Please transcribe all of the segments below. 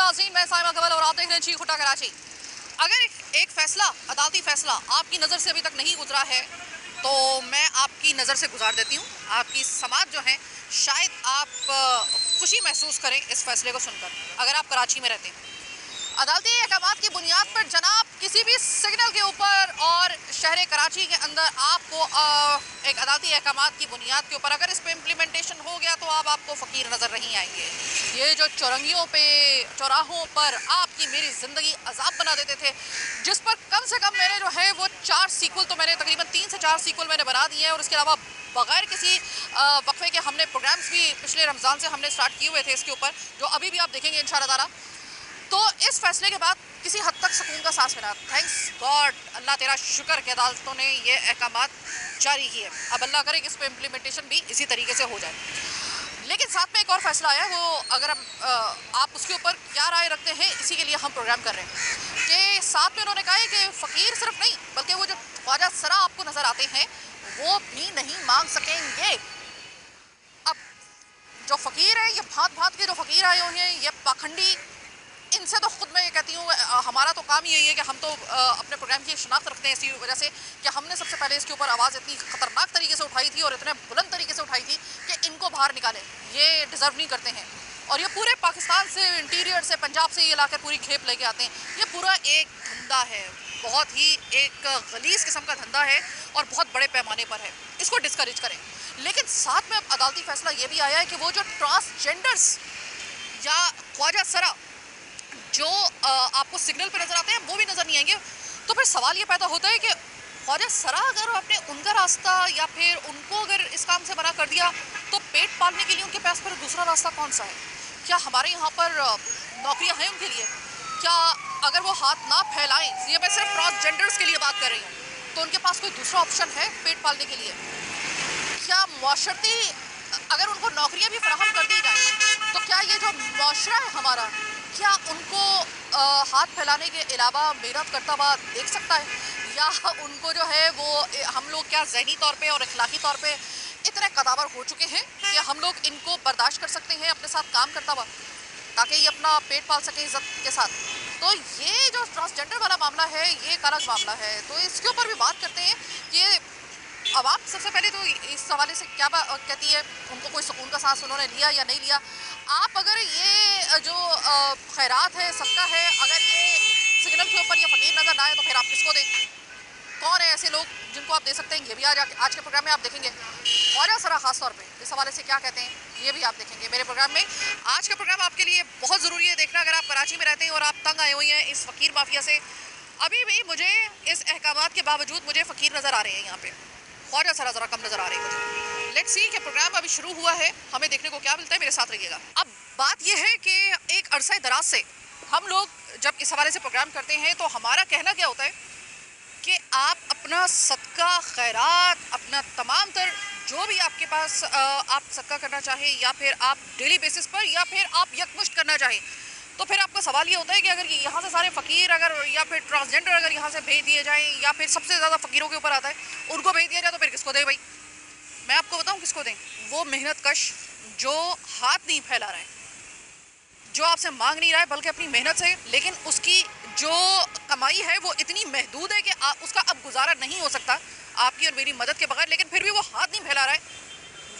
नाज़रीन, मैं साइमा कमल और आप देख रहे हैं चीखुटा कराची। अगर एक फ़ैसला, अदालती फ़ैसला आपकी नज़र से अभी तक नहीं गुजरा है तो मैं आपकी नज़र से गुजार देती हूँ। आपकी समाज जो है शायद आप खुशी महसूस करें इस फ़ैसले को सुनकर, अगर आप कराची में रहते हैं। अदालती अहकाम की बुनियाद पर जनाब किसी भी सिग्नल के ऊपर और शहर कराची के अंदर आपको एक अदालती अहकाम की बुनियाद के ऊपर अगर इस पर इम्प्लीमेंटेशन हो गया तो आपको फ़कीर नज़र नहीं आएंगे। ये जो चौरंगियों पे, चौराहों पर आपकी मेरी ज़िंदगी अजाब बना देते थे, जिस पर कम से कम मैंने जो है वो 4 सीक्वल तो मैंने तकरीबन 3 से 4 सीक्वल मैंने बना दिए हैं। और इसके अलावा बग़ैर किसी वक्फे के हमने प्रोग्राम्स भी पिछले रमज़ान से हमने स्टार्ट किए हुए थे इसके ऊपर, जो अभी भी आप देखेंगे इंशाअल्लाह ताला। तो इस फैसले के बाद किसी हद तक सुकून का सांस मिला। थैंक्स गॉड, अल्लाह तेरा शुक्र कि अदालतों ने ये अहकामात जारी किए। अब अल्लाह करे कि इस पर इम्प्लीमेंटेशन भी इसी तरीके से हो जाए। लेकिन साथ में एक और फैसला आया, वो अगर आप उसके ऊपर क्या राय रखते हैं, इसी के लिए हम प्रोग्राम कर रहे हैं। कि साथ में उन्होंने कहा है कि फ़कीर सिर्फ नहीं बल्कि वो जो ख्वाजा सरा आपको नज़र आते हैं वो भी नहीं मांग सकेंगे। अब जो फ़कीर है, ये भांत भांत के जो फ़कीर आए हुए हैं, ये पाखंडी, इनसे तो खुद मैं ये कहती हूँ हमारा तो काम यही है कि हम तो अपने प्रोग्राम की शनाख्त रखते हैं इसी वजह से कि हमने सबसे पहले इसके ऊपर आवाज़ इतनी ख़तरनाक तरीके से उठाई थी और इतने बुलंद तरीके से उठाई थी कि इनको बाहर निकालें, ये डिज़र्व नहीं करते हैं। और ये पूरे पाकिस्तान से, इंटीरियर से, पंजाब से ये लाकर पूरी खेप लेके आते हैं। ये पूरा एक धंधा है, बहुत ही एक गलीज़ किस्म का धंधा है और बहुत बड़े पैमाने पर है। इसको डिस्करेज करें। लेकिन साथ में अब अदालती फ़ैसला ये भी आया है कि वो जो ट्रांसजेंडर्स या ख्वाजा सरा जो आपको सिग्नल पे नज़र आते हैं वो भी नज़र नहीं आएंगे। तो फिर सवाल ये पैदा होता है कि ख्वाजा सरा अगर आपने उनका रास्ता या फिर उनको अगर इस काम से मना कर दिया तो पेट पालने के लिए उनके पास पर दूसरा रास्ता कौन सा है? क्या हमारे यहाँ पर नौकरियाँ हैं उनके लिए? क्या अगर वो हाथ ना फैलाएं, ये मैं सिर्फ ट्रांसजेंडर्स के लिए बात कर रही हूँ, तो उनके पास कोई दूसरा ऑप्शन है पेट पालने के लिए? क्या मुआशरती अगर उनको नौकरियाँ भी फराहम कर दी जाएँ तो क्या ये जो मुआशरा है हमारा, क्या उनको हाथ फैलाने के अलावा मेहनत करता हुआ देख सकता है? या उनको जो है वो हम लोग क्या ज़हनी तौर पे और अखलाकी तौर पे इतने कदावर हो चुके हैं कि हम लोग इनको बर्दाश्त कर सकते हैं अपने साथ काम करता हुआ, ताकि ये अपना पेट पाल सके इज़्ज़त के साथ? तो ये जो ट्रांसजेंडर वाला मामला है ये एक अलग मामला है, तो इसके ऊपर भी बात करते हैं कि अब आप सबसे पहले तो इस हवाले से क्या कहती है, उनको कोई सुकून का सांस उन्होंने लिया या नहीं लिया? आप अगर ये जो खैरात है, सदका है, अगर ये सिग्नल के ऊपर ये फ़कीर नज़र ना आए तो फिर आप किसको दें? कौन है ऐसे लोग जिनको आप दे सकते हैं? ये भी आज के प्रोग्राम में आप देखेंगे। ख्वाजा सरा ख़ास तौर पे इस हवाले से क्या कहते हैं ये भी आप देखेंगे मेरे प्रोग्राम में। आज का प्रोग्राम आपके लिए बहुत ज़रूरी है देखना, अगर आप कराची में रहते हैं और आप तंग आए हुए हैं इस फ़कीर माफिया से। अभी भी मुझे इस अहकामात के बावजूद मुझे फ़कीर नज़र आ रहे हैं यहाँ पे, ख्वाजा सरा ज़रा कम नज़र आ रही है मुझे। लेट्स सी कि प्रोग्राम अभी शुरू हुआ है, हमें देखने को क्या मिलता है, मेरे साथ रहिएगा। अब बात यह है कि एक अरसे दराज से हम लोग जब इस हवाले से प्रोग्राम करते हैं तो हमारा कहना क्या होता है कि आप अपना सदका खैरात, अपना तमाम तर जो भी आपके पास आप सदका करना चाहें या फिर आप डेली बेसिस पर या फिर आप यकमुश्त करना चाहें, तो फिर आपका सवाल ये होता है कि अगर यहाँ से सारे फ़कीर अगर या फिर ट्रांसजेंडर अगर यहाँ से भेज दिए जाएँ या फिर सबसे ज़्यादा फ़कीरों के ऊपर आता है उनको भेज दिया जाए तो फिर किसको दें भाई? मैं आपको बताऊँ किसको दें? वो मेहनत कश जो हाथ नहीं फैला रहे हैं, जो आपसे मांग नहीं रहा है बल्कि अपनी मेहनत से, लेकिन उसकी जो कमाई है वो इतनी महदूद है कि उसका अब गुजारा नहीं हो सकता आपकी और मेरी मदद के बगैर, लेकिन फिर भी वो हाथ नहीं फैला रहा है,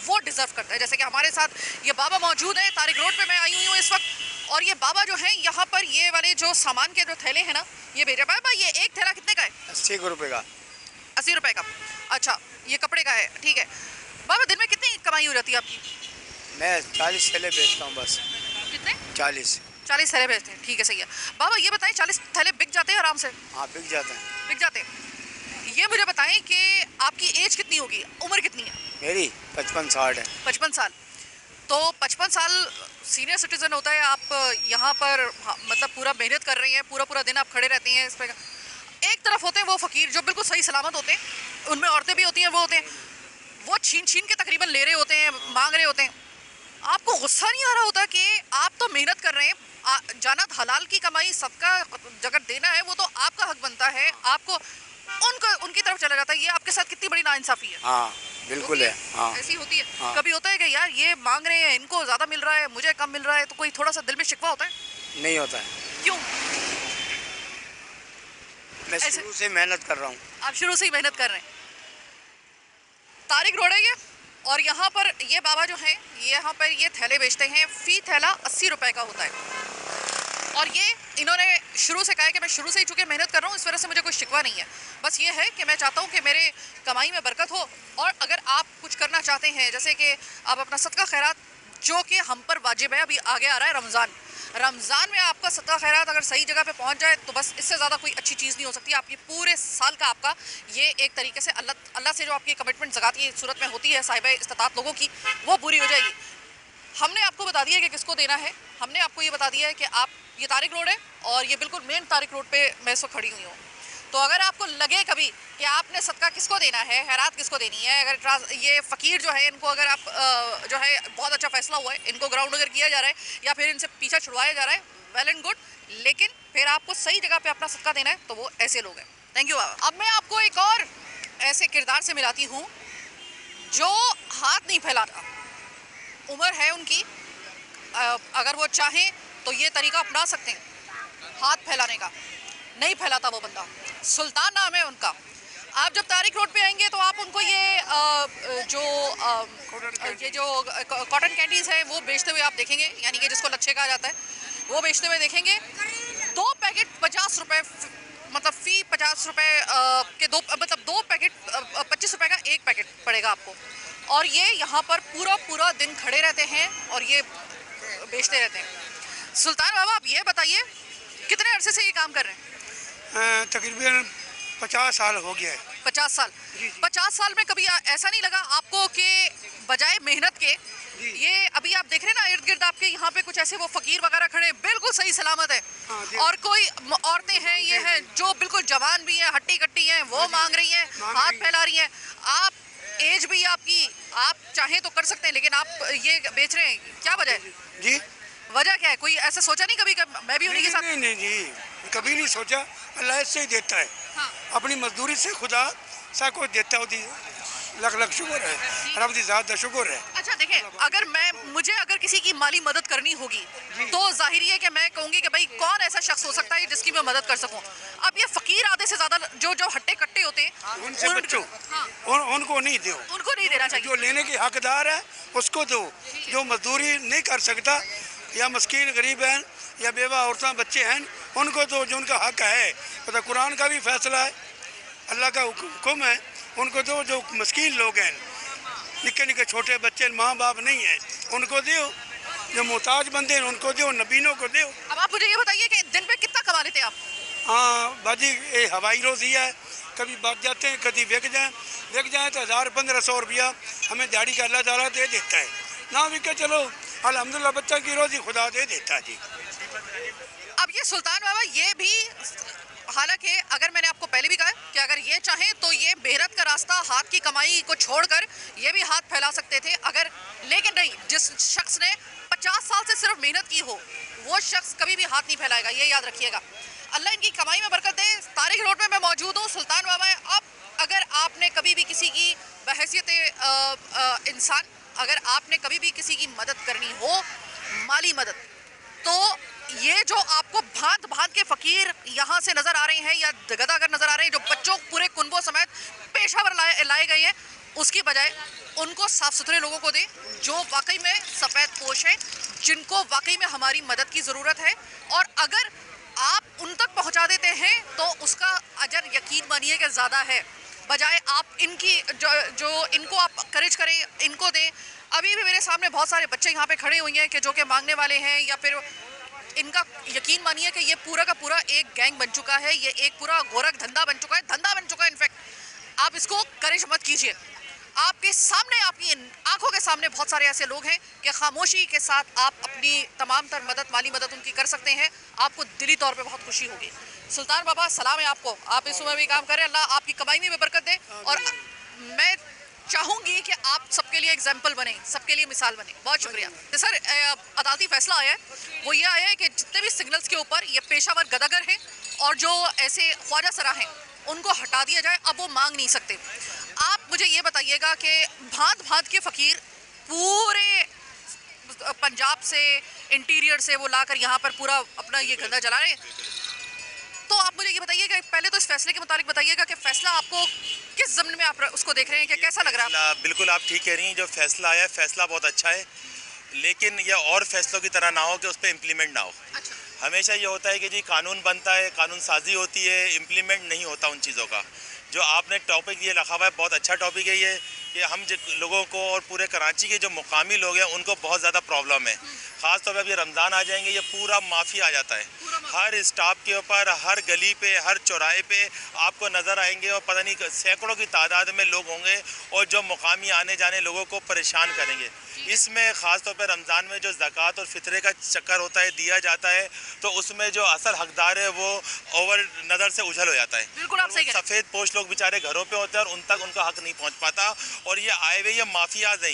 वो डिज़र्व करता है। जैसे कि हमारे साथ ये बाबा मौजूद हैं, तारिक रोड पे मैं आई हुई हूँ इस वक्त, और ये बाबा जो हैं यहाँ पर ये वाले जो सामान के जो थैले हैं ना ये भेज रहे। बाबा ये एक थैला कितने का है? 80 रुपये का। 80 रुपये का, अच्छा ये कपड़े का है, ठीक है। बाबा दिन में कितनी कमाई हो जाती है आपकी? मैं 40 थैले बेचता हूँ बस। कितने? 40 थैले बेचते हैं, ठीक है, सही है। बाबा ये बताएं 40 थैले बिक जाते हैं आराम से? हाँ बिक जाते हैं। बिक जाते हैं। ये मुझे बताएं कि आपकी एज कितनी होगी, उम्र कितनी है? मेरी 55-60 है। 55 साल। तो 55 साल सीनियर सिटीज़न होता है। आप यहाँ पर मतलब पूरा मेहनत कर रही हैं, पूरा दिन आप खड़े रहती हैं इस पर। एक तरफ होते हैं वो फ़कीर जो बिल्कुल सही सलामत होते हैं, उनमें औरतें भी होती हैं, वो होते हैं वो छीन के तकरीबन ले रहे होते हैं, मांग रहे होते हैं। आपको गुस्सा नहीं आ रहा होता कि आप तो मेहनत कर रहे हैं, जाना हलाल की कमाई, सबका अगर देना है वो तो आपका हक बनता है, आपको उनकी तरफ चला जाता है। ये आपके साथ कितनी बड़ी नाइंसाफ़ी है। हाँ बिल्कुल है। हाँ ऐसी होती है। हाँ। कभी होता है कि यार ये मांग रहे हैं, इनको ज़्यादा मिल रहा है, मुझे कम मिल रहा है, तो कोई थोड़ा सा दिल में शिकवा होता है? नहीं होता है। क्यों? मैं ऐसे- शुरू से मेहनत कर रहा हूँ। आप शुरू से ही मेहनत कर रहे हैं। तारिक रोड है ये, और यहाँ पर ये बाबा जो हैं, यहाँ पर ये थैले बेचते हैं। फ़ी थैला 80 रुपए का होता है। और ये इन्होंने शुरू से कहा है कि मैं शुरू से ही चूँकि मेहनत कर रहा हूँ, इस वजह से मुझे कोई शिकवा नहीं है। बस ये है कि मैं चाहता हूँ कि मेरे कमाई में बरकत हो, और अगर आप कुछ करना चाहते हैं, जैसे कि आप अपना सदका खैरात, जो कि हम पर वाजिब है, अभी आगे आ रहा है रमज़ान में आपका सदका खैरात अगर सही जगह पे पहुंच जाए तो बस इससे ज़्यादा कोई अच्छी चीज़ नहीं हो सकती। आपकी पूरे साल का आपका ये एक तरीके से अल्लाह से जो आपकी कमिटमेंट ज़कात की सूरत में होती है साहिब इस्तात लोगों की, वो पूरी हो जाएगी। हमने आपको बता दिया कि किसको देना है। हमने आपको ये बता दिया है कि आप, ये तारिक रोड है और ये बिल्कुल मेन तारिक रोड पे मैं इस वक्त खड़ी हुई हूँ। तो अगर आपको लगे कभी कि आपने सदका किसको देना है, खैरात किसको देनी है, अगर ये फ़कीर जो है इनको अगर आप जो है बहुत अच्छा फैसला हुआ है, इनको ग्राउंड अगर किया जा रहा है या फिर इनसे पीछा छुड़वाया जा रहा है, वेल एंड गुड, लेकिन फिर आपको सही जगह पे अपना सदका देना है तो वो ऐसे लोग हैं। थैंक यू बाबा। अब मैं आपको एक और ऐसे किरदार से मिलाती हूँ जो हाथ नहीं फैलाता। उम्र है उनकी, अगर वो चाहें तो ये तरीका अपना सकते हैं हाथ फैलाने का, नहीं फैलाता वो बंदा। सुल्तान नाम है उनका। आप जब तारिक रोड पे आएंगे तो आप उनको ये जो कॉटन कैंडीज़ है वो बेचते हुए आप देखेंगे, यानी कि जिसको लच्छे कहा जाता है, वो बेचते हुए देखेंगे। 2 पैकेट 50 रुपये, मतलब फ़ी 50 रुपये के दो पैकेट 25 रुपये का एक पैकेट पड़ेगा आपको। और ये यहाँ पर पूरा दिन खड़े रहते हैं और ये बेचते रहते हैं। सुल्तान बाबा, आप ये बताइए कितने अरसे से ये काम कर रहे हैं? तकरीबन 50 साल हो गया है। 50 साल। 50 साल में कभी ऐसा नहीं लगा आपको कि बजाय मेहनत के, ये अभी आप देख रहे हैं ना इर्द गिर्द आपके यहाँ पे कुछ ऐसे वो फकीर वगैरह खड़े, बिल्कुल सही सलामत है, और कोई औरतें हैं ये हैं जो बिल्कुल जवान भी हैं, हट्टी कट्टी हैं, वो मांग रही हैं, हाथ फैला रही हैं। आप, एज भी आपकी, आप चाहें तो कर सकते हैं, लेकिन आप ये बेच रहे हैं, क्या वजह है? जी, वजह क्या है? कोई ऐसा सोचा नहीं कभी मैं भी उन्हीं के साथ? नहीं जी, कभी नहीं सोचा। अल्लाह से ही देता है। हाँ। अपनी मजदूरी से खुदा सा कुछ देता होती है। लख शुक्र है, रब दी ज़ात दा शुक्र है। अच्छा देखें, अगर मुझे अगर किसी की माली मदद करनी होगी तो जाहिर है कि मैं कहूँगी कि भाई कौन ऐसा शख्स हो सकता है जिसकी मैं मदद कर सकूँ। अब ये फकीर आधे से ज़्यादा जो हट्टे कट्टे होते हैं उनसे बच्चों, उनको नहीं दो, उनको नहीं देना चाहिए। जो लेने के हकदार है उसको दो। जो मजदूरी नहीं कर सकता, या मस्कीन गरीब हैं, या बेवा औरतें बच्चे हैं, उनको दो जो उनका हक है। तो कुरान का भी फैसला है, अल्लाह का हुक्म है, उनको दो। जो मस्कीन लोग हैं, निक्के निक्के छोटे बच्चे, माँ बाप नहीं हैं, उनको दो। जो मोहताज बंदे हैं उनको दो, नबीनों को दो। अब आप मुझे ये बताइए कि दिन पे कितना कमा लेते हैं आप? हाँ बाजी, ये हवाई रोज़ी है, कभी बच जाते हैं, कभी बिक जाए तो 1000-1500 रुपया हमें दिहाड़ी का अल्लाह ताला दे देता है। ना बिके चलो अल्हम्दुलिल्लाह, बच्चा की रोज़ी खुदा दे देता है जी। अब ये सुल्तान बाबा ये भी, हालांकि अगर मैंने आपको पहले भी कहा कि अगर ये चाहें तो ये मेहनत का रास्ता, हाथ की कमाई को छोड़कर ये भी हाथ फैला सकते थे अगर, लेकिन नहीं, जिस शख्स ने 50 साल से सिर्फ मेहनत की हो वो शख्स कभी भी हाथ नहीं फैलाएगा, ये याद रखिएगा। अल्लाह इनकी कमाई में बरकत दे। तारिक रोड में मैं मौजूद हूँ, सुल्तान बाबा है। अब अगर आपने कभी भी किसी की बहैसियत इंसान, अगर आपने कभी भी किसी की मदद करनी हो, माली मदद, तो ये जो आपको भांत भांत के फकीर यहाँ से नज़र आ रहे हैं या गदागर नज़र आ रहे हैं, जो बच्चों पूरे कुनबों समेत पेशावर लाए गए हैं, उसकी बजाय उनको साफ़ सुथरे लोगों को दें जो वाकई में सफ़ेद पोश हैं, जिनको वाकई में हमारी मदद की ज़रूरत है। और अगर आप उन तक पहुँचा देते हैं तो उसका अजर यकीन मानिए कि ज़्यादा है, बजाय आप इनकी जो इनको आप करेज करें, इनको दें। अभी भी मेरे सामने बहुत सारे बच्चे यहाँ पे खड़े हुए हैं कि जो कि मांगने वाले हैं, या फिर इनका यकीन मानिए कि ये पूरा का पूरा एक गैंग बन चुका है, ये एक पूरा गोरख धंधा बन चुका है, इनफैक्ट आप इसको करेज मत कीजिए। आपके सामने, आपकी आंखों के सामने बहुत सारे ऐसे लोग हैं कि खामोशी के साथ आप अपनी तमाम तर मदद, माली मदद उनकी कर सकते हैं, आपको दिली तौर पे बहुत खुशी होगी। सुल्तान बाबा सलाम है आपको, आप इस उम्र में काम करें, अल्लाह आपकी कमाई में भी बरकत दे। और मैं चाहूँगी कि आप सबके लिए एग्जाम्पल बने, सबके लिए मिसाल बने। बहुत शुक्रिया। सर, अदालती फैसला आया है, वो ये आया है कि जितने भी सिग्नल्स के ऊपर ये पेशावर गदागर हैं और जो ऐसे ख्वाजा सरा हैं उनको हटा दिया जाए, अब वो मांग नहीं सकते। आप मुझे ये बताइएगा कि भांत भांत के फ़कीर पूरे पंजाब से इंटीरियर से वो लाकर यहाँ पर पूरा अपना ये धंधा चला रहे हैं। तो आप मुझे ये बताइएगा, पहले तो इस फैसले के मुताबिक बताइएगा कि फैसला आपको किस ज़मीन में आप उसको देख रहे हैं, कि कैसा लग रहा है? बिल्कुल आप ठीक कह रही हैं, जो फैसला आया है फैसला बहुत अच्छा है, लेकिन यह और फैसलों की तरह ना हो कि उस पर इम्प्लीमेंट ना हो। अच्छा। हमेशा ये होता है कि जी कानून बनता है, कानून साजी होती है, इम्प्लीमेंट नहीं होता उन चीज़ों का। जो आपने टॉपिक ये रखा हुआ है बहुत अच्छा टॉपिक है ये, कि हम लोगों को और पूरे कराची के जो मुकामी लोग हैं उनको बहुत ज़्यादा प्रॉब्लम है। ख़ास तौर पर अब ये रमज़ान आ जाएंगे, ये पूरा माफिया आ जाता है। हर स्टॉप के ऊपर, हर गली पे, हर चौराहे पे आपको नज़र आएंगे और पता नहीं सैकड़ों की तादाद में लोग होंगे और जो मुकामी आने जाने लोगों को परेशान करेंगे। इसमें ख़ास तौर पर रमज़ान में जो ज़कात और फितरे का चक्कर होता है, दिया जाता है, तो उसमें जो असल हकदार है वो ओवर नज़र से उछल हो जाता है। बिल्कुल आप सही कह रहे हैं। सफ़ेद पोश लोग बेचारे घरों पे होते हैं और उन तक उनका हक नहीं पहुंच पाता। और ये आए हुए ये माफियाज हैं,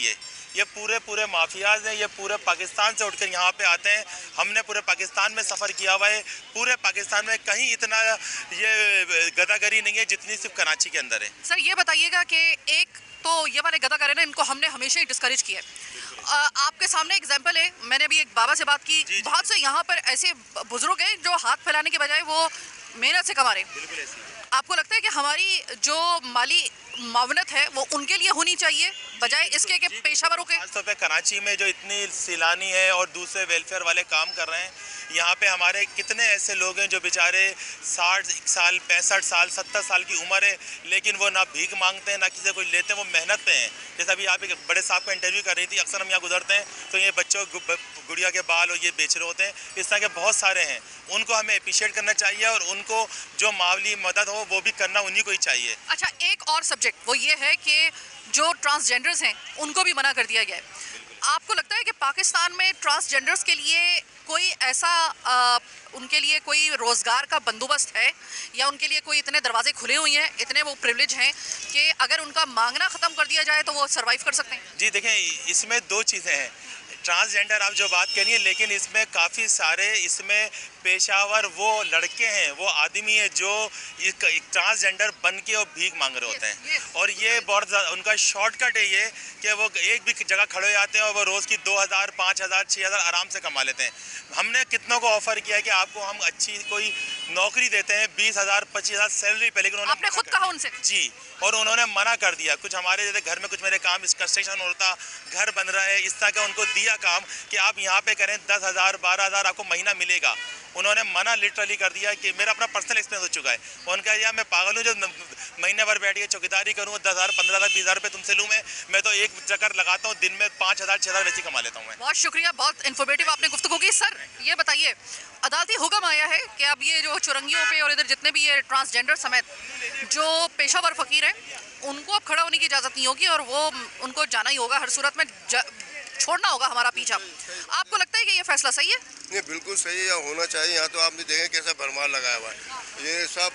ये पूरे माफियाज हैं, ये पूरे पाकिस्तान से उठकर यहाँ पे आते हैं। हमने पूरे पाकिस्तान में सफ़र किया हुआ है, पूरे पाकिस्तान में कहीं इतना ये गदागरी नहीं है जितनी सिर्फ कराची के अंदर है। सर ये बताइएगा कि एक तो ये वाले गदागर है ना, इनको हमने हमेशा ही डिस्करेज किया है। आपके सामने एग्जांपल है, मैंने अभी एक बाबा से बात की, बहुत से यहाँ पर ऐसे बुजुर्ग हैं जो हाथ फैलाने के बजाय वो मेहनत से कमा रहे हैं। बिल्कुल ऐसी। आपको लगता है कि हमारी जो माली मावनत है वो उनके लिए होनी चाहिए बजाय इसके कि पेशावरों के? खासतौर पे कराची में जो इतनी सैलानी है और दूसरे वेलफेयर वाले काम कर रहे हैं, यहाँ पे हमारे कितने ऐसे लोग हैं जो बेचारे 60 साल 65 साल 70 साल की उम्र है, लेकिन वो ना भीख मांगते हैं ना किसी से कुछ लेते हैं, वो मेहनत पे हैं। जैसे अभी आप एक बड़े साहब का इंटरव्यू कर रही थी, अक्सर हम यहाँ गुजरते हैं तो ये बच्चों गुड़िया के बाल और ये बेच रहे होते हैं। इस तरह के बहुत सारे हैं, उनको हमें अप्रिशिएट करना चाहिए और उनको जो मावली मदद हो वो भी करना उन्हीं को ही चाहिए। अच्छा, एक और सब्जेक्ट वो ये है कि जो ट्रांसजेंडर्स हैं उनको भी मना कर दिया गया है। आपको लगता है कि पाकिस्तान में ट्रांसजेंडर्स के लिए कोई ऐसा उनके लिए कोई रोज़गार का बंदोबस्त है, या उनके लिए कोई इतने दरवाजे खुले हुए हैं, इतने वो प्रिविलेज हैं कि अगर उनका मांगना ख़त्म कर दिया जाए तो वो सर्वाइव कर सकते हैं? जी देखें, इसमें दो चीज़ें हैं। ट्रांसजेंडर आप जो बात करिए, लेकिन इसमें काफ़ी सारे इसमें पेशावर वो लड़के हैं, वो आदमी है जो ट्रांसजेंडर बन के और भीख मांग रहे होते हैं। और ये बहुत उनका शॉर्टकट है ये कि वो एक भी जगह खड़े हो जाते हैं और वो रोज़ की 2000 5000 6000 आराम से कमा लेते हैं। हमने कितनों को ऑफ़र किया कि आपको हम अच्छी कोई नौकरी देते हैं, 20,000 25,000 सैलरी पे, लेकिन आपने खुद कहा उनसे? जी, और उन्होंने मना कर दिया। कुछ हमारे जैसे घर में कुछ मेरे काम इस कंस्ट्रक्शन होता, घर बन रहा है, इस तरह का उनको दिया काम कि आप यहाँ पे करें 10,000 12,000 आपको महीना मिलेगा। उन्होंने मना लिटरली कर दिया कि मेरा अपना पर्सनल एक्सपीरियंस हो चुका है। उनका यार मैं पागल हूँ जो महीने भर बैठ के चौकीदारी करूँ, 10,000 15,000 20,000 रुपये तुमसे लूँ मैं तो एक चक्कर लगाता हूँ दिन में 5,000 6,000 वैसे कमा लेता हूँ मैं। बहुत शुक्रिया, बहुत इन्फॉर्मेटिव आपने गुफ्तगू की। सर ये बताइए, अदालती हुक्म आया है कि अब ये जो चुरंगियों पे और इधर जितने भी ये ट्रांसजेंडर समेत जो पेशावर फ़कीर हैं उनको अब खड़ा होने की इजाज़त नहीं होगी और वो उनको जाना ही होगा, हर सूरत में छोड़ना होगा हमारा पीछा। आपको लगता है कि ये फैसला सही है? नहीं, बिल्कुल सही है, होना चाहिए। यहाँ तो आपने देखें कैसा भरमार लगाया हुआ है। ये सब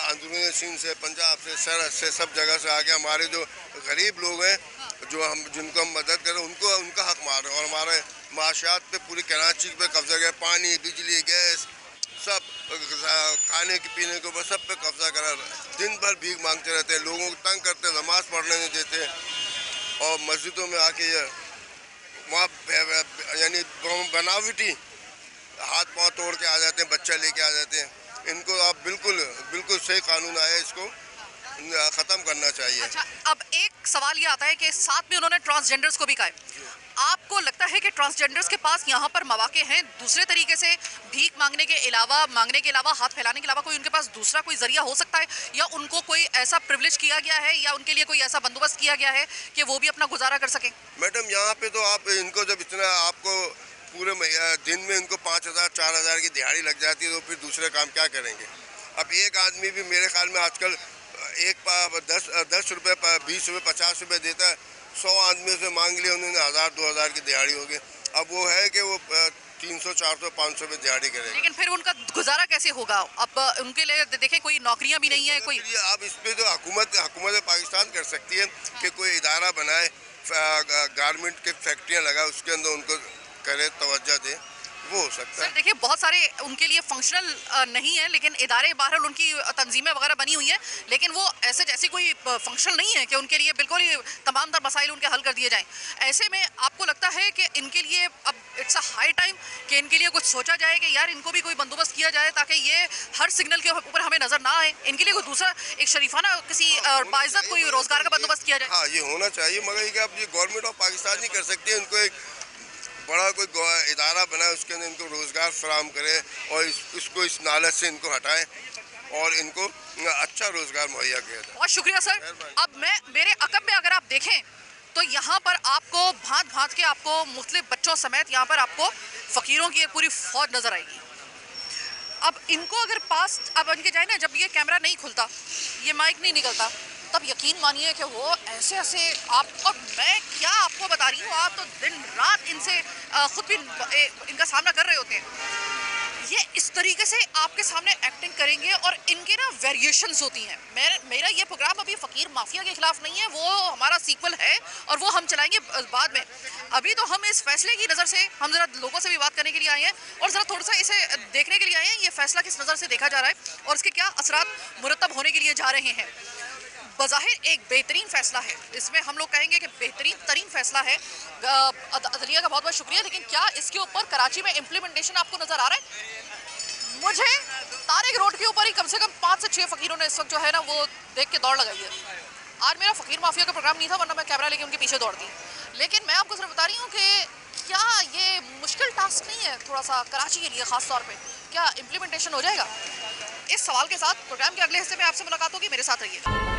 अंदरूनी सिंध से, पंजाब से, सरहद से, सब जगह से आके हमारे जो गरीब लोग हैं, जो हम जिनको हम मदद करें, उनको उनका हक मार रहे हैं और हमारे माशियात पे पूरी कराची पे कब्जा किया। पानी, बिजली, गैस, सब खाने के पीने के ऊपर सब पे कब्जा करा। दिन भर भीख मांगते रहते हैं, लोगों को तंग करते हैं, नमाज पढ़ने नहीं देते और मस्जिदों में आके ये वहाँ यानी बनावटी हाथ पाँव तोड़ के आ जाते हैं, बच्चा लेके आ जाते हैं। इनको आप बिल्कुल सही कानून आया, इसको ख़त्म करना चाहिए। अच्छा, अब एक सवाल ये आता है कि साथ में उन्होंने ट्रांसजेंडर्स को भी कहा है। आपको लगता है कि ट्रांसजेंडर्स के पास यहाँ पर मौके हैं दूसरे तरीके से भीख मांगने के अलावा, हाथ फैलाने के अलावा, कोई उनके पास दूसरा कोई जरिया हो सकता है, या उनको कोई ऐसा प्रिविलेज किया गया है या उनके लिए कोई ऐसा बंदोबस्त किया गया है कि वो भी अपना गुजारा कर सकें? मैडम, यहाँ पे तो आप इनको जब इतना आपको पूरे दिन में इनको 5,000 4,000 की दिहाड़ी लग जाती है तो फिर दूसरे काम क्या करेंगे? अब एक आदमी भी मेरे ख्याल में आजकल 10 रुपये 20 रुपये 50 रुपये देता है। 100 आदमियों से मांग लिया उन्होंने, 1000 2,000 की दिहाड़ी हो गई। अब वो है कि वो 300 400 500 में दिहाड़ी करेंगे, लेकिन फिर उनका गुजारा कैसे होगा? अब उनके लिए देखें कोई नौकरियां भी नहीं है कोई। आप इस पे तो हुकूमत पाकिस्तान कर सकती है कि कोई इदारा बनाए, गारमेंट के फैक्ट्रियाँ लगाए, उसके अंदर उनको करे, तवज्जो दे। वो हो सकता सर है। देखिए, बहुत सारे उनके लिए फंक्शनल नहीं है, लेकिन इदारे बहरहाल उनकी तंजीमें वगैरह बनी हुई है, लेकिन वो ऐसे जैसी कोई फंक्शनल नहीं है कि उनके लिए बिल्कुल ही तमाम तर मसाइल उनके हल कर दिए जाएं। ऐसे में आपको लगता है कि इनके लिए अब इट्स अ हाई टाइम कि इनके लिए कुछ सोचा जाए कि यार इनको भी कोई बंदोबस्त किया जाए ताकि ये हर सिग्नल के ऊपर हमें नजर ना आए, इनके लिए कोई दूसरा एक शरीफाना किसी बाइज्जत कोई रोजगार का बंदोबस्त किया जाए। हाँ, ये होना चाहिए, मगर ये कि अब ये गवर्नमेंट ऑफ पाकिस्तान नहीं कर सकती है। इनको एक बड़ा कोई इदारा बनाए, उसके अंदर इनको रोज़गार फराहम करे और इसको इस नालत से इनको हटाए और इनको अच्छा रोज़गार मुहैया किया जाए। बहुत शुक्रिया सर। अब मैं मेरे अकब में अगर आप देखें तो यहाँ पर आपको भांत भांत के आपको मुख्तलिफ बच्चों समेत यहाँ पर आपको फ़कीरों की एक पूरी फौज नज़र आएगी। अब इनको अगर पास अब इनके जाए ना, जब ये कैमरा नहीं खुलता, ये माइक नहीं निकलता, तब यकीन मानिए कि वो ऐसे ऐसे आप, और मैं क्या आपको बता रही हूँ, आप तो दिन रात इनसे खुद भी इनका सामना कर रहे होते हैं। ये इस तरीके से आपके सामने एक्टिंग करेंगे और इनके ना वेरिएशंस होती हैं। मेरा ये प्रोग्राम अभी फ़कीर माफिया के खिलाफ नहीं है, वो हमारा सीक्वल है और वो हम चलाएंगे बाद में। अभी तो हम इस फैसले की नज़र से हम ज़रा लोगों से भी बात करने के लिए आए हैं और ज़रा थोड़ा सा इसे देखने के लिए आए हैं, ये फैसला किस नज़र से देखा जा रहा है और इसके क्या असरात मुरतब होने के लिए जा रहे हैं। बज़ाहिर एक बेहतरीन फ़ैसला है, इसमें हम लोग कहेंगे कि बेहतरीन तरीन फ़ैसला है। अदलिया का बहुत बहुत शुक्रिया, लेकिन क्या इसके ऊपर कराची में इम्प्लीमेंटेशन आपको नज़र आ रहा है? मुझे तारिक रोड के ऊपर ही कम से कम 5 से 6 फ़कीरों ने इस वक्त जो है ना वो देख के दौड़ लगाई है। आज मेरा फ़कीर माफिया का प्रोग्राम नहीं था, वरना मैं कैमरा लेके उनके पीछे दौड़ती। लेकिन मैं आपको सिर्फ बता रही हूँ कि क्या ये मुश्किल टास्क नहीं है थोड़ा सा कराची के लिए ख़ास तौर पर? क्या इम्प्लीमेंटेशन हो जाएगा? इस सवाल के साथ प्रोग्राम के अगले हिस्से में आपसे मुलाकात होगी, मेरे साथ रहिए।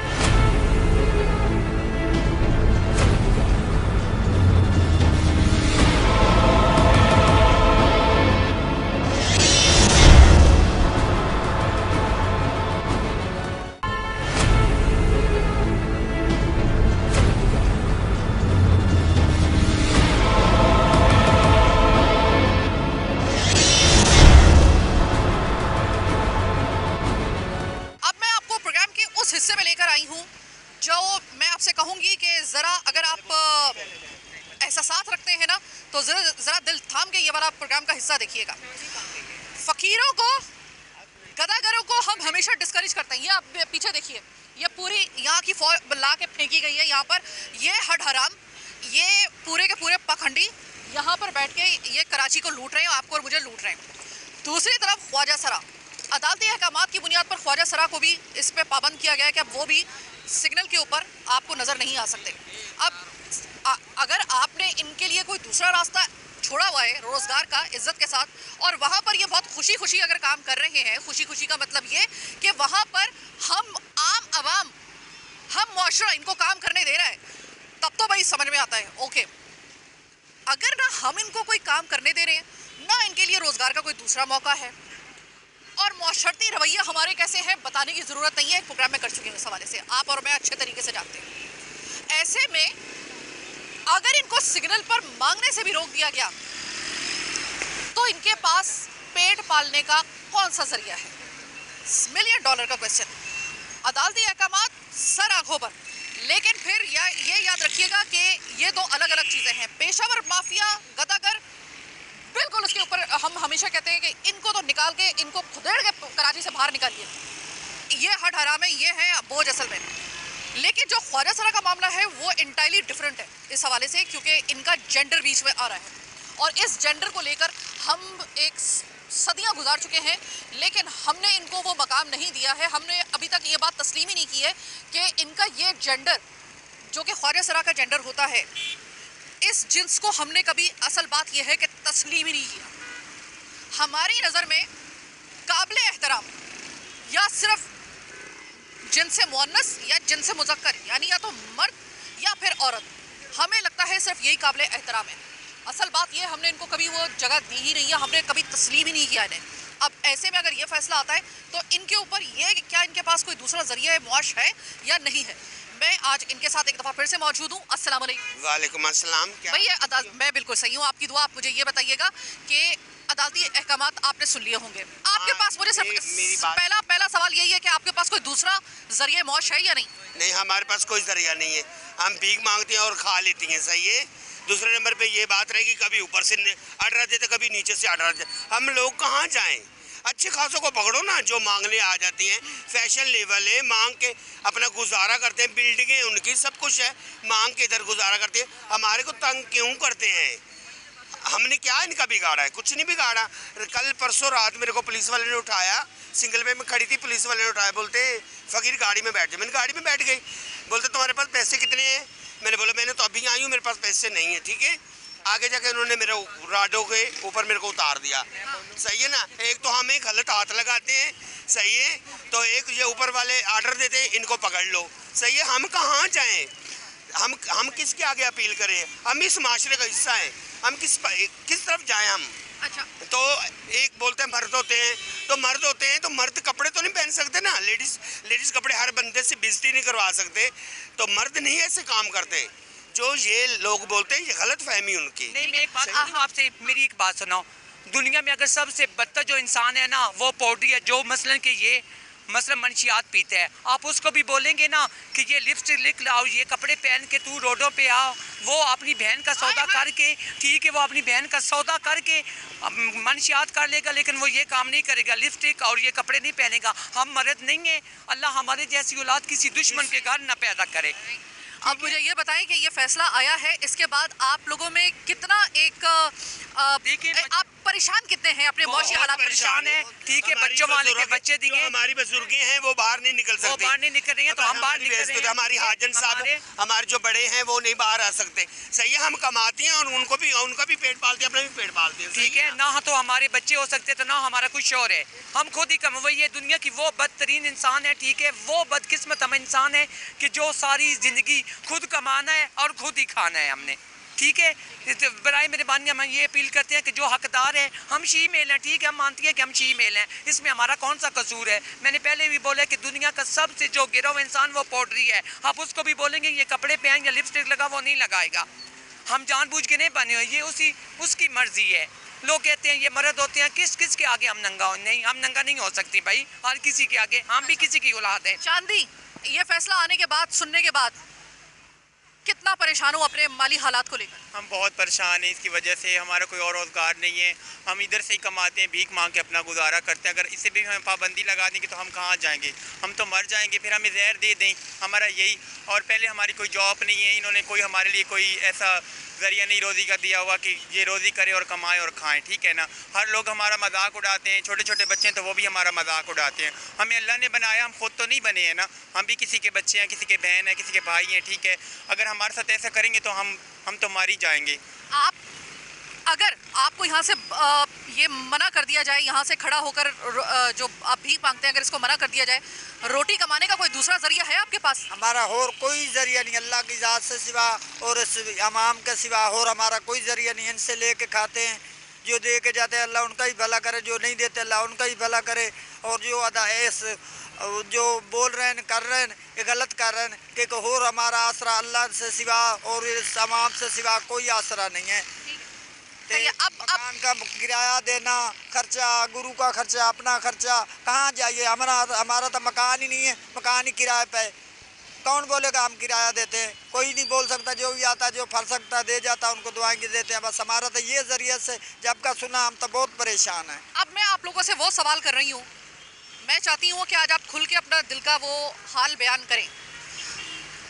कहूंगी कि ज़रा अगर आप एहसास रखते हैं ना तो ज़रा दिल थाम के ये वाला प्रोग्राम का हिस्सा देखिएगा। फ़कीरों को, गदागरों को हम हमेशा डिस्करेज करते हैं। ये आप पीछे देखिए, ये पूरी यहाँ की फौज ला के फेंकी गई है। यहाँ पर ये हड हराम, ये पूरे के पूरे पखंडी यहाँ पर बैठ के ये कराची को लूट रहे हैं, आपको और मुझे लूट रहे हैं। दूसरी तरफ ख्वाजा सरा, अदालती अहकामात की बुनियाद पर ख्वाजा सरा को भी इस पर पाबंद किया गया है कि अब वो भी सिग्नल के ऊपर आपको नज़र नहीं आ सकते। अब अगर आपने इनके लिए कोई दूसरा रास्ता छोड़ा हुआ है रोज़गार का इज़्ज़त के साथ, और वहाँ पर ये बहुत खुशी खुशी अगर काम कर रहे हैं, खुशी खुशी का मतलब ये कि वहाँ पर हम आम आवाम, हम मुआशरा इनको काम करने दे रहा है, तब तो भाई समझ में आता है ओके। अगर ना हम इनको कोई काम करने दे रहे हैं, ना इनके लिए रोज़गार का कोई दूसरा मौका है, और मुआशरती रवैया हमारे कैसे हैं बताने की ज़रूरत नहीं है, एक प्रोग्राम में कर चुके हैं इस हवाले से, आप और मैं अच्छे तरीके से जानते हैं। ऐसे में अगर इनको सिग्नल पर मांगने से भी रोक दिया गया तो इनके पास पेट पालने का कौन सा जरिया है? $1 मिलियन का क्वेश्चन। अदालती अहकामात सर आंखों पर, लेकिन फिर ये याद रखिएगा कि ये दो अलग अलग चीज़ें हैं। पेशावर माफिया, गदागर, बिल्कुल उसके ऊपर हम हमेशा कहते हैं कि इनको तो निकाल के, इनको खुदेड़ के कराची से बाहर निकालिए। ये हट हराम है, ये है बोझ असल में। लेकिन जो ख्वाजा सरा का मामला है वो इंटायरली डिफरेंट है इस हवाले से, क्योंकि इनका जेंडर बीच में आ रहा है और इस जेंडर को लेकर हम एक सदियां गुजार चुके हैं, लेकिन हमने इनको वो मकाम नहीं दिया है। हमने अभी तक ये बात तस्लीम ही नहीं की है कि इनका ये जेंडर जो कि ख्वाजा सरा का जेंडर होता है, इस जिन्स को हमने कभी, असल बात यह है कि तस्लीम ही नहीं किया। हमारी नज़र में काबिल एहतराम या सिर्फ जिनसे मुअन्नस या जिनसे मुज़क्कर, यानी या तो मर्द या फिर औरत, हमें लगता है सिर्फ यही काबिल एहतराम है। असल बात ये, हमने इनको कभी वो जगह दी ही नहीं है, हमने कभी तस्लीम ही नहीं किया इन्हें। अब ऐसे में अगर ये फैसला आता है तो इनके ऊपर ये क्या इनके पास कोई दूसरा जरिया मुआश है या नहीं है। मैं आज इनके साथ एक दफ़ा फिर से मौजूद हूँ। अस्सलाम वालेकुम। वालेकुम अस्सलाम। भैया मैं बिल्कुल सही हूँ, आपकी दुआ। आप मुझे ये बताइएगा कि अदालती अहकामात आपने सुन लिए होंगे, आपके पास मुझे सिर्फ पहला सवाल यही है कि आपके पास कोई दूसरा जरिया मौश है या नहीं? नहीं, हमारे पास कोई जरिया नहीं है। हम भीख मांगते हैं और खा लेती हैं, सही है। दूसरे नंबर पे ये बात रहेगी कभी ऊपर से ऑर्डर देते, कभी नीचे से ऑर्डर देते। हम लोग कहाँ जाएं? अच्छे खासों को पकड़ो ना, जो मांगने आ जाती हैं। फैशन लेवल है, मांग के अपना गुजारा करते हैं, बिल्डिंगें उनकी सब कुछ है, मांग के इधर गुजारा करते हैं। हमारे को तंग क्यों करते हैं? हमने क्या इनका बिगाड़ा है? कुछ नहीं बिगाड़ा। कल परसों रात मेरे को पुलिस वाले ने उठाया, सिंगल वे में खड़ी थी, पुलिस वाले ने उठाया, बोलते फ़कीर गाड़ी में बैठ जाए। मैंने गाड़ी में बैठ गई। बोलते तुम्हारे पास पैसे कितने हैं? मैंने बोला मैंने तो अभी आई हूँ, मेरे पास पैसे नहीं है। ठीक है, आगे जाके उन्होंने मेरे राडो के ऊपर मेरे को उतार दिया। सही है ना? एक तो हम एक गलत हाथ लगाते हैं, सही है, तो एक ये ऊपर वाले ऑर्डर देते हैं, इनको पकड़ लो। सही है, हम कहाँ जाएं? हम किसके आगे अपील करें? हम इस माशरे का हिस्सा हैं, हम किस तरफ जाएं हम? अच्छा, तो एक बोलते हैं मर्द होते हैं, तो मर्द होते हैं तो मर्द कपड़े तो नहीं पहन सकते ना। लेडीज कपड़े हर बंदे से बेइज्जती नहीं करवा सकते, तो मर्द नहीं ऐसे काम करते। जो ये लोग बोलते हैं ये गलत फहमी उनकी। नहीं, मैं एक बात कहूँ आपसे, मेरी एक बात सुनाओ। दुनिया में अगर सबसे बदतर जो इंसान है ना, वो पौडी है, जो मसलन कि ये मसलन मंशियात पीते हैं। आप उसको भी बोलेंगे ना कि ये लिपस्टिक लिख लाओ, ये कपड़े पहन के तू रोडों पे आओ, वो अपनी बहन का सौदा करके, ठीक है, वो अपनी बहन का सौदा करके मंशियात कर लेगा, लेकिन वो ये काम नहीं करेगा, लिपस्टिक और ये कपड़े नहीं पहनेगा। हम मर्द नहीं है, अल्लाह हमारे जैसी औलाद किसी दुश्मन के घर न पैदा करे। अब मुझे ये बताएं कि ये फैसला आया है, इसके बाद आप लोगों में कितना देखिए, आप परेशान कितने हैं अपने मौशी हालात? परेशान है, ठीक है, बच्चों वाले के बच्चे दिए, हमारी बुजुर्गें हैं वो बाहर नहीं निकल सकते, वो बाहर नहीं निकल रही हैं, तो हम बाहर निकल रहे हैं। हमारी हाजन साहब, हमारे जो बड़े हैं वो नहीं बाहर आ सकते। सही है, हम कमाते हैं और उनका भी पेट पालते हैं, अपना भी पेट पालते हैं। ठीक है ना, तो हमारे बच्चे हो सकते हैं, तो ना हमारा कुछ शोर है। हम खुद ही कम, वही है दुनिया की वो बदतरीन इंसान है, ठीक है, वो बदकिस्मत हम इंसान है कि जो सारी जिंदगी खुद कमाना है और खुद ही खाना है हमने। ठीक है, बराए मेहरबानी हम ये अपील करते हैं कि जो हकदार है, हम शी मेल हैं, ठीक है, हम मानती हैं कि हम शी मेल हैं, इसमें हमारा कौन सा कसूर है? मैंने पहले भी बोला कि दुनिया का सबसे जो गिरोह इंसान वो पौडरी है। आप उसको भी बोलेंगे ये कपड़े पहन या लिपस्टिक लगा, वो नहीं लगाएगा। हम जानबूझ के नहीं बने हुए, ये उसकी मर्जी है। लोग कहते हैं ये मर्द होते हैं, किस के आगे हम नंगा हो? नहीं, हम नंगा नहीं हो सकती भाई, हर किसी के आगे, हम भी किसी की औलाद है। चांदी, ये फैसला आने के बाद, सुनने के बाद कितना परेशान हो अपने माली हालात को लेकर? हम बहुत परेशान हैं इसकी वजह से। हमारा कोई और रोज़गार नहीं है, हम इधर से ही कमाते हैं, भीख मांग के अपना गुजारा करते हैं। अगर इसे भी हमें पाबंदी लगा देंगे तो हम कहाँ जाएंगे? हम तो मर जाएंगे। फिर हमें जहर दे दें, हमारा यही। और पहले हमारी कोई जॉब नहीं है, इन्होंने कोई हमारे लिए कोई ऐसा ज़रिया नहीं रोज़ी का दिया हुआ कि ये रोज़ी करे और कमाएं और खाएं, ठीक है ना। हर लोग हमारा मजाक उड़ाते हैं, छोटे छोटे बच्चे हैं तो वो भी हमारा मजाक उड़ाते हैं। हमें अल्लाह ने बनाया, हम खुद तो नहीं बने हैं ना, हम भी किसी के बच्चे हैं, किसी के बहन हैं, किसी के भाई हैं, ठीक है। अगर हमारे साथ ऐसा करेंगे तो हम तो मार ही जाएंगे। अगर आपको यहाँ से ये मना कर दिया जाए, यहाँ से खड़ा होकर जो आप भीख मांगते हैं, अगर इसको मना कर दिया जाए, रोटी कमाने का कोई दूसरा जरिया है आपके पास? हमारा और कोई जरिया नहीं, अल्लाह की ज़ात से सिवा और इमाम के सिवा और हमारा कोई जरिया नहीं। इनसे लेके खाते हैं, जो दे के जाते हैं अल्लाह उनका ही भला करे, जो नहीं देते अल्लाह उनका ही भला करे। और जो जो बोल रहे हैं, कर रहे हैं, ये गलत कर रहे हैं कि और हमारा आसरा अल्लाह से सिवा और इस इमाम से सिवा कोई आसरा नहीं है। मकान का किराया देना, खर्चा, गुरु का खर्चा, अपना खर्चा, कहाँ जाइए? हमारा तो मकान ही नहीं है, मकान ही किराए पे। कौन बोलेगा हम किराया देते हैं? कोई नहीं बोल सकता। जो भी आता जो फर सकता दे जाता, उनको दुआएं देते हैं। बस हमारा तो ये जरिया से जब का सुना हम तो बहुत परेशान हैं। अब मैं आप लोगों से वो सवाल कर रही हूँ, मैं चाहती हूँ कि आज आप खुल के अपना दिल का वो हाल बयान करें।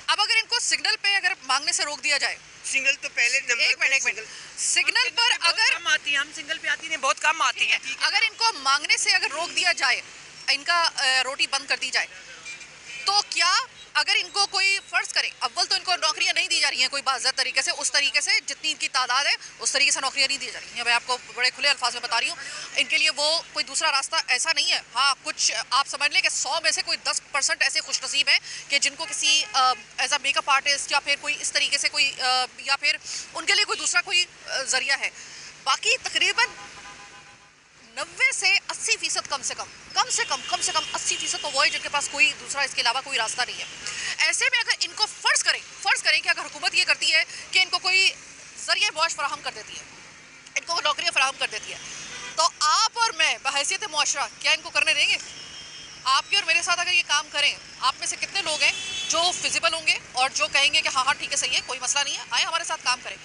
अब अगर इनको सिग्नल पे अगर मांगने से रोक दिया जाए, सिग्नल तो पहले नंबर, एक मिनट, सिग्नल पर अगर कम आती है, हम सिंगल पे आती नहीं, बहुत कम आती है। अगर इनको मांगने से अगर रोक दिया जाए, इनका रोटी बंद कर दी जाए, तो क्या अगर इनको कोई फर्ज करे, अव्वल तो इनको नौकरियां नहीं दी जा रही हैं कोई बाज़ात तरीके से, उस तरीके से जितनी इनकी तादाद है उस तरीके से नौकरियां नहीं दी जा रही हैं। मैं आपको बड़े खुले अल्फाज में बता रही हूँ, इनके लिए वो कोई दूसरा रास्ता ऐसा नहीं है। हाँ, कुछ आप समझ लें कि 100 में से कोई 10% ऐसे खुशनसीब हैं कि जिनको किसी एज अ मेकअप आर्टिस्ट या फिर कोई इस तरीके से कोई या फिर उनके लिए कोई दूसरा कोई ज़रिया है। बाकी तकरीबन 90 से 80% कम से कम 80% तो वो है जिनके पास कोई दूसरा इसके अलावा कोई रास्ता नहीं है। ऐसे में अगर इनको फ़र्ज़ करें कि अगर हुकूमत ये करती है कि इनको कोई ज़रिया मुआश फराहम कर देती है, इनको नौकरियाँ फराहम कर देती है, तो आप और मैं बहैसियत मुआशरा क्या इनको करने देंगे? आपके और मेरे साथ अगर ये काम करें, आप में से कितने लोग हैं जो फिजिबल होंगे और जो कहेंगे कि हाँ ठीक है, सही है, कोई मसला नहीं है, आए हमारे साथ काम करें?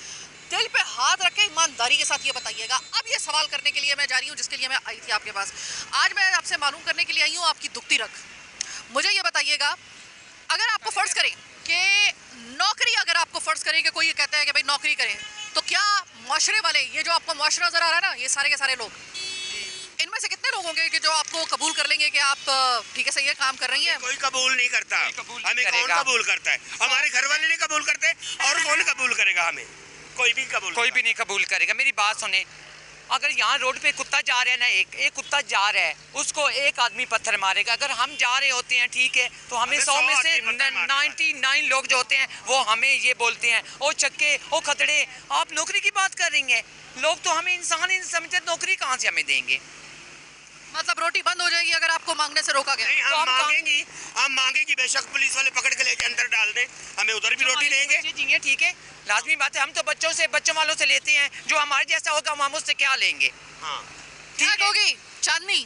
दिल पे हाथ रख के ईमानदारी के साथ ये बताइएगा। अब ये सवाल करने के लिए मैं जा रही हूँ जिसके लिए मैं आई थी आपके पास। आज मैं आपसे मालूम करने के लिए आई हूँ आपकी दुखती रख। मुझे ये बताइएगा, अगर आपको फ़र्ज़ करें कि नौकरी, अगर आपको फ़र्ज़ करें कि कोई ये कहता है कि भाई नौकरी करें, तो क्या माशरे वाले, ये जो आपको माशरा नज़र आ रहा है ना, ये सारे के सारे लोग, इनमें से कितने लोग होंगे कि जो आपको कबूल कर लेंगे कि आप ठीक है सही है काम कर रही हैं? कोई कबूल नहीं करता। हमें कौन कबूल करता है? हमारे घर वाले नहीं कबूल करते, और कौन कबूल करेगा हमें? कोई भी नहीं कबूल करेगा। मेरी बात सुने, अगर यहाँ रोड पे कुत्ता जा रहा है ना, एक कुत्ता जा रहा है, उसको एक आदमी पत्थर मारेगा। अगर हम जा रहे होते हैं ठीक है, तो हमें 100 में से 99 लोग जो होते हैं वो हमें ये बोलते हैं, ओ चक्के, ओ खतड़े, आप नौकरी की बात कर रही हैं। लोग तो हमें इंसान ही नहीं समझते, नौकरी कहाँ से हमें देंगे? मतलब रोटी बंद हो जाएगी अगर आपको मांगने से रोका गया? नहीं, तो हम मांगेंगे, बेशक पुलिस वाले पकड़ के लेके अंदर डाल दें, हमें उधर भी रोटी देंगे। ठीक है, लाजमी बात है। हम तो बच्चों वालों से लेते हैं, जो हमारे जैसा होगा हम उससे क्या लेंगे? हाँ, ठीक होगी चांदनी।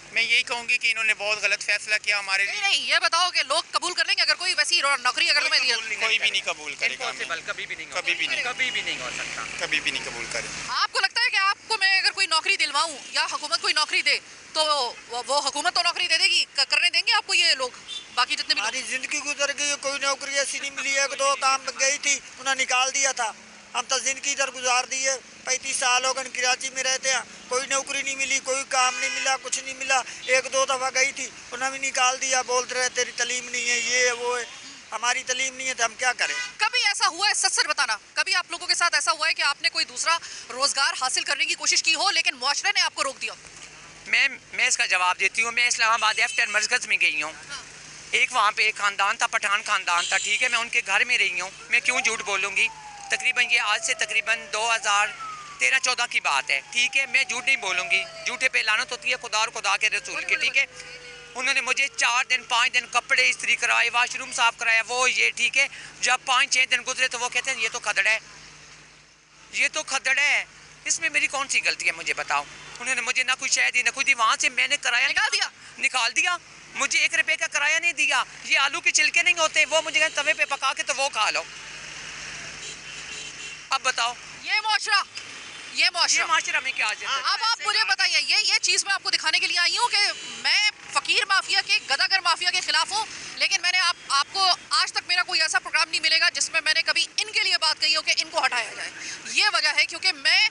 मैं यही कहूँगी कि इन्होंने बहुत गलत फैसला किया हमारे लिए। नहीं, ये बताओ कि लोग कबूल कर लेंगे अगर कोई वैसी नौकरी अगर तुम्हें दिया? कोई भी नहीं कबूल करेगा, कभी भी नहीं हो सकता, कभी भी नहीं कबूल करेगा। आपको लगता है कि आपको मैं अगर कोई नौकरी दिलवाऊं या हुकूमत कोई नौकरी दे तो वो हुकूमत तो नौकरी दे देगी, करने देंगे आपको ये लोग? बाकी जितने भी हमारी जिंदगी गुजर गई, कोई नौकरी ऐसी नहीं मिली है। 1-2 काम गई थी, उन्हें निकाल दिया था। हम तो जिंदगी इधर गुजार दी है। 35 साल हो गए कराची में रहते हैं, कोई नौकरी नहीं मिली, कोई काम नहीं मिला, कुछ नहीं मिला। 1-2 दफ़ा गई थी, उन्हें भी निकाल दिया, बोलते रहे तेरी तलीम नहीं है, ये है वो है। हमारी तलीम नहीं है तो हम क्या करें? कभी ऐसा हुआ है, सच सच बताना, कभी आप लोगों के साथ ऐसा हुआ है कि आपने कोई दूसरा रोजगार हासिल करने की कोशिश की हो लेकिन मुआशरे ने आपको रोक दिया? मैं इसका जवाब देती हूँ। मैं इस्लामाबाद एफ्टर मरकज़ में गई हूँ। एक वहाँ पे एक ख़ानदान था, पठान ख़ानदान था, ठीक है। मैं उनके घर में रही हूँ। मैं क्यों झूठ बोलूँगी? तकरीबन ये आज से तकरीबन 2013-14 की बात है, ठीक है। मैं झूठ नहीं बोलूँगी, झूठे पे लानत होती है खुदा और खुदा के रसूल की, ठीक है। उन्होंने मुझे 4 दिन 5 दिन कपड़े इस्त्री कराए, वाशरूम साफ़ कराया, वो ये, ठीक है। जब 5-6 दिन गुजरे तो वो कहते हैं ये तो खदड़ है, ये तो खदड़ है, इसमें मेरी कौन सी गलती है मुझे बताओ? उन्होंने मुझे ना कोई शय दी ना कुछ दी, वहाँ से मैंने कराया निकाल दिया। मुझे 1 रुपये का किराया नहीं दिया। ये आलू के छिलके नहीं होते, वो मुझे कहते तवे पे पका के तो वो खा लो। अब बताओ, ये माशरा में क्या? अब आप मुझे बताइए, ये चीज़ मैं आपको दिखाने के लिए आई हूँ कि मैं फ़कीर माफिया के, गदागर माफिया के खिलाफ हूँ, लेकिन मैंने आपको आज तक मेरा कोई ऐसा प्रोग्राम नहीं मिलेगा जिसमें मैंने कभी इनके लिए बात कही हो कि इनको हटाया जाए। ये वजह है क्योंकि मैं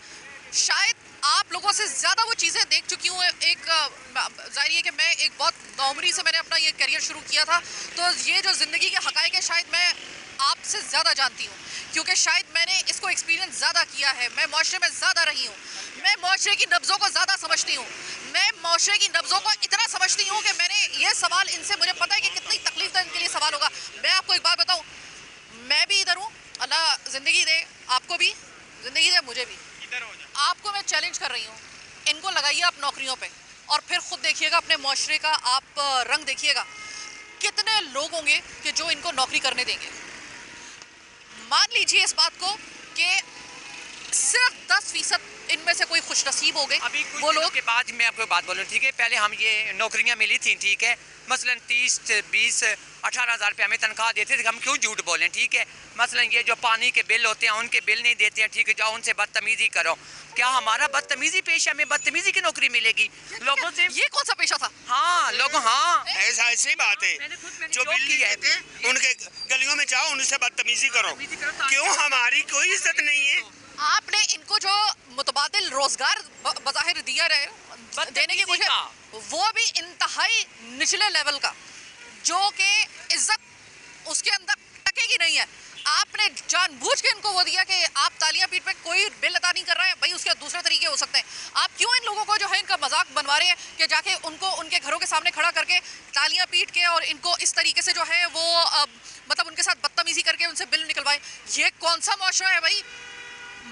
शायद आप लोगों से ज़्यादा वो चीज़ें देख चुकी हूँ। एक जाहिर है कि मैं एक बहुत नौमरी से मैंने अपना ये करियर शुरू किया था, तो ये जो ज़िंदगी के हक़ाइक़ है शायद मैं आपसे ज़्यादा जानती हूँ, क्योंकि शायद मैंने इसको एक्सपीरियंस ज़्यादा किया है। मैं माशरे में ज़्यादा रही हूँ, मैं माशरे की नब्ज़ों को ज़्यादा समझती हूँ। मैं माशरे की नब्ज़ों को इतना समझती हूँ कि मैंने ये सवाल इनसे, मुझे पता है कि कितनी तकलीफ था इनके लिए सवाल होगा। मैं आपको एक बात बताऊँ, मैं भी इधर हूँ, अल्लाह ज़िंदगी दे, आपको भी ज़िंदगी दे, मुझे भी। आपको मैं चैलेंज कर रही हूँ, इनको लगाइए आप नौकरियों पे और फिर खुद देखिएगा अपने माशरे का आप रंग देखिएगा, कितने लोग होंगे कि जो इनको नौकरी करने देंगे। मान लीजिए इस बात को कि सिर्फ 10% इनमें से कोई खुशनसीब हो गए। अभी वो लोग के बाद मैं आपको बात बोलूँ, ठीक है। पहले हम ये नौकरियां मिली थी, ठीक है, मसलन 30, 20, 18,000 रुपये हमें तनख्वाह देते थे। हम क्यों झूठ बोलें, ठीक है। मसलन ये जो पानी के बिल होते हैं उनके बिल नहीं देते हैं, ठीक है, जाओ उनसे बदतमीजी करो। क्या हमारा बदतमीजी पेशा में बदतमीजी की नौकरी मिलेगी लोगों से? ये कौन सा पेशा था? हाँ लोग, हाँ ऐसी बात है। जो बिल नहीं देते उनके गलियों में जाओ, उनसे बदतमीजी करो। क्यों? हमारी कोई इज्जत नहीं है। आपने इनको जो मुतबादिल रोजगार बज़ाहिर दिया है देने की कोशिश, वो भी इंतहाई निचले लेवल का, जो कि इज्जत उसके अंदर टकेगी नहीं है। आपने जानबूझ के इनको वो दिया कि आप तालियां पीट पे, कोई बिल अदा नहीं कर रहा है भाई, उसके दूसरे तरीके हो सकते हैं। आप क्यों इन लोगों को जो है इनका मजाक बनवा रहे हैं कि जाके उनको उनके घरों के सामने खड़ा करके तालियां पीट के और इनको इस तरीके से जो है वो मतलब उनके साथ बदतमीजी करके उनसे बिल निकलवाए? ये कौन सा मुआशरा है भाई?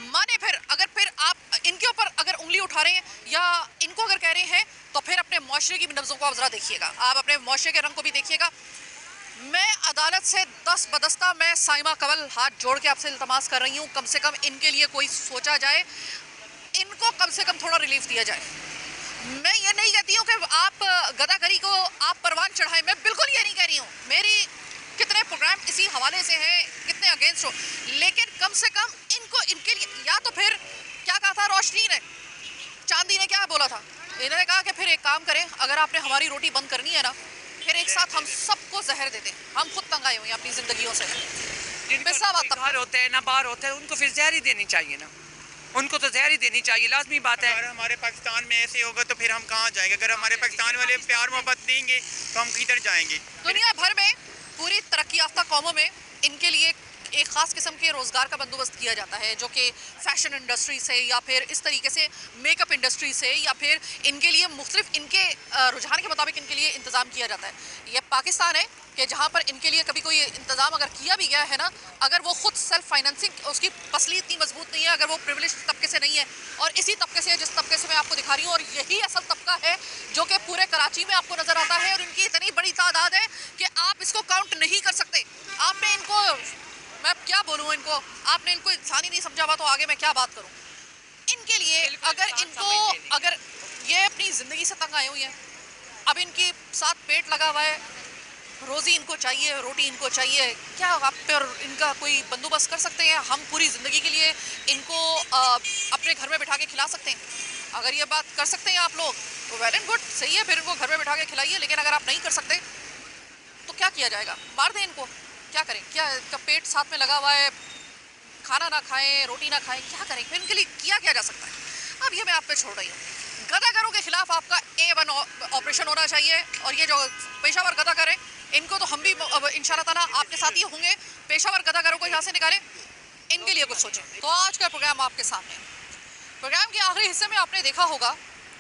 माने फिर आप इनके ऊपर अगर उंगली उठा रहे हैं या इनको अगर कह रहे हैं तो फिर अपने मुआशरे की भी नब्ज़ों को आप ज़रा देखिएगा, आप अपने मुआशरे के रंग को भी देखिएगा। मैं अदालत से दस्त बदस्ता, मैं साइमा कवल हाथ जोड़ के आपसे इल्तमास कर रही हूँ, कम से कम इनके लिए कोई सोचा जाए, इनको कम से कम थोड़ा रिलीफ दिया जाए। मैं ये नहीं कहती हूँ कि आप गदागरी को आप परवान चढ़ाएं, मैं बिल्कुल ये नहीं कह रही हूँ। मेरी कितने प्रोग्राम इसी हवाले से हैं, कितने अगेंस्ट हो, लेकिन कम से कम इनको इनके लिए या अगर आपने हमारी रोटी बंद करनी है ना, फिर एक साथ हम सबको जहर देते हैं। हम खुद तंग आए हुए हैं अपनी ज़िंदगियों से। बाहर होते हैं ना, बाहर होते हैं, उनको फिर जहर ही देनी चाहिए ना, उनको तो जहर ही देनी चाहिए, लाजमी बात है। अगर हमारे पाकिस्तान में ऐसे होगा तो फिर हम कहाँ जाएंगे? अगर हमारे पाकिस्तान वाले प्यार मोहब्बत देंगे तो हम किधर जाएंगे? दुनिया भर में पूरी तरक्की याफ्ता कौमों में इनके लिए एक ख़ास किस्म के रोज़गार का बंदोबस्त किया जाता है, जो कि फ़ैशन इंडस्ट्री से या फिर इस तरीके से मेकअप इंडस्ट्री से या फिर इनके लिए मुख्तलिफ इनके रुझान के मुताबिक इनके लिए इंतज़ाम किया जाता है। ये पाकिस्तान है कि जहाँ पर इनके लिए कभी कोई इंतज़ाम अगर किया भी गया है ना, अगर वो ख़ुद सेल्फ फाइनेंसिंग उसकी पसली इतनी मजबूत नहीं है, अगर वो प्रिविलेज तबके से नहीं है, और इसी तबके से जिस तबके से मैं आपको दिखा रही हूँ, और यही असल तबका है जो कि पूरे कराची में आपको नज़र आता है, और इनकी इतनी बड़ी तादाद है कि आप इसको काउंट नहीं कर सकते। आपने इनको, मैं क्या बोलूँ इनको, आपने इनको इंसान ही नहीं समझा हुआ तो आगे मैं क्या बात करूँ इनके लिए। अगर ये अपनी ज़िंदगी से तंग आए हुए हैं, अब इनके साथ पेट लगा हुआ है, रोज़ी इनको चाहिए, रोटी इनको चाहिए, क्या आप पर इनका कोई बंदोबस्त कर सकते हैं? हम पूरी ज़िंदगी के लिए इनको अपने घर में बिठा के खिला सकते हैं? अगर ये बात कर सकते हैं आप लोग तो वेल एंड गुड, सही है, फिर इनको घर में बिठा के खिलाइए। लेकिन अगर आप नहीं कर सकते तो क्या किया जाएगा? मार दें इनको? क्या करें? क्या इनका पेट साथ में लगा हुआ है, खाना ना खाएं, रोटी ना खाएं, क्या करें? फिर इनके लिए क्या जा सकता है? अब ये मैं आप पे छोड़ रही हूँ। गदागरों के खिलाफ आपका A1 ऑपरेशन होना चाहिए, और ये जो पेशावर गदागर हैं इनको तो हम भी इंशाल्लाह ताला आपके साथ ही होंगे। पेशावर गदागरों को यहाँ से निकालें, इनके लिए कुछ सोचें। तो आज का प्रोग्राम आपके सामने, प्रोग्राम के आखिरी हिस्से में आपने देखा होगा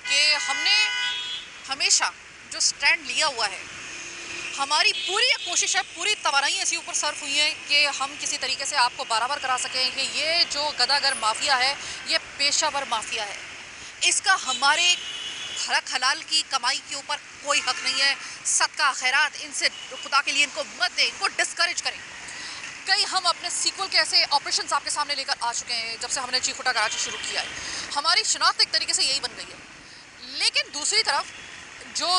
कि हमने हमेशा जो स्टैंड लिया हुआ है, हमारी पूरी कोशिश है, पूरी तवानाई ऐसी ऊपर सर्फ हुई है कि हम किसी तरीके से आपको बराबर करा सकें कि ये जो गदागर माफिया है ये पेशावर माफिया है, इसका हमारे हक हलाल की कमाई के ऊपर कोई हक नहीं है। सदका खैरात इनसे खुदा के लिए इनको मत दें, इनको डिस्करेज करें। कई हम अपने सीक्वल के ऐसे ऑपरेशंस आपके सामने लेकर आ चुके हैं जब से हमने चीख उठा कराची शुरू किया है। हमारी शनाख्त एक तरीके से यही बन गई है। लेकिन दूसरी तरफ जो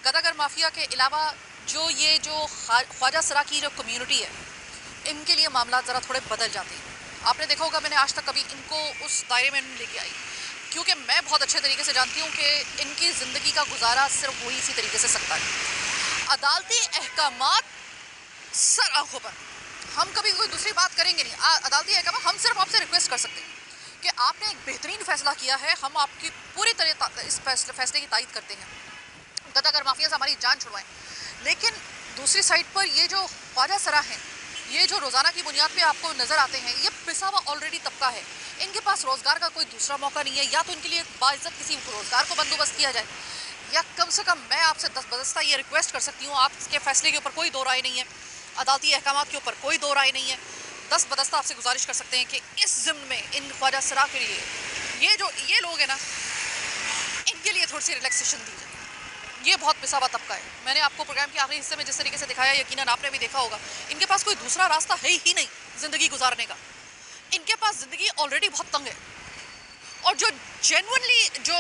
गदागर माफिया के अलावा जो ये जो ख्वाजा सरा की जो कम्युनिटी है, इनके लिए मामला ज़रा थोड़े बदल जाते हैं। आपने देखा होगा मैंने आज तक कभी इनको उस दायरे में नहीं लेके आई, क्योंकि मैं बहुत अच्छे तरीके से जानती हूँ कि इनकी ज़िंदगी का गुजारा सिर्फ वही इसी तरीके से सकता है। अदालती अहकामात सर आंखों पर, हम कभी कोई दूसरी बात करेंगे नहीं। अदालती अहकाम हम सिर्फ आपसे रिक्वेस्ट कर सकते हैं कि आपने एक बेहतरीन फ़ैसला किया है, हम आपकी पूरी तरह इस फैसले की तायद करते हैं, गदागर माफिया से हमारी जान छुड़वाएं। लेकिन दूसरी साइड पर ये जो ख्वाजा सरा हैं, ये जो रोज़ाना की बुनियाद पे आपको नज़र आते हैं, ये पिसा हुआ ऑलरेडी तबका है, इनके पास रोज़गार का कोई दूसरा मौका नहीं है। या तो इनके लिए बाइज्जत किसी रोज़गार को बंदोबस्त किया जाए, या कम से कम मैं आपसे बदस्ता ये रिक्वेस्ट कर सकती हूँ, आपके फैसले के ऊपर कोई दो राय नहीं है, अदालती अहकामात के ऊपर कोई दो राय नहीं है, बदस्ता आपसे गुजारिश कर सकते हैं कि इस ज़िम्न में इन ख्वाजा सरा के लिए ये लोग हैं ना, इनके लिए थोड़ी सी रिलैक्सेशन दी जाए। ये बहुत पिसा हुआ तबका है। मैंने आपको प्रोग्राम के आखिरी हिस्से में जिस तरीके से दिखाया, यकीनन आपने भी देखा होगा, इनके पास कोई दूसरा रास्ता है ही नहीं ज़िंदगी गुजारने का। इनके पास ज़िंदगी ऑलरेडी बहुत तंग है, और जो जेन्युइनली जो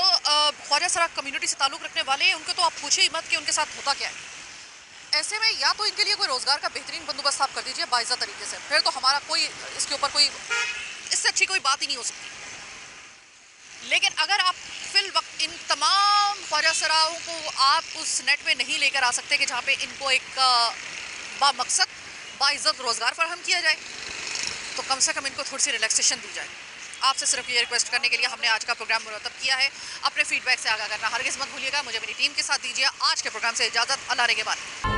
ख्वाजा सरा कम्युनिटी से ताल्लुक़ रखने वाले हैं, उनको तो आप पूछे ही मत कि उनके साथ होता क्या है। ऐसे में या तो इनके लिए कोई रोज़गार का बेहतरीन बंदोबस्त आप कर दीजिए बाइज़्ज़त तरीके से, फिर तो हमारा कोई इसके ऊपर कोई इससे अच्छी कोई बात ही नहीं हो सकती। लेकिन अगर आप फिल वक्त इन तमाम ख्वाजा सराओं को आप उस नेट में नहीं लेकर आ सकते कि जहाँ पे इनको एक बामकसद बाइज़्ज़त रोज़गार फराहम किया जाए, तो कम से कम इनको थोड़ी सी रिलैक्सेशन दी जाए। आपसे सिर्फ ये रिक्वेस्ट करने के लिए हमने आज का प्रोग्राम मुरतब किया है। अपने फीडबैक से आगाह करना हरगिज़ मत भूलिएगा। मुझे मेरी टीम के साथ दीजिए आज के प्रोग्राम से इजाज़त। अल्लाह के बाद।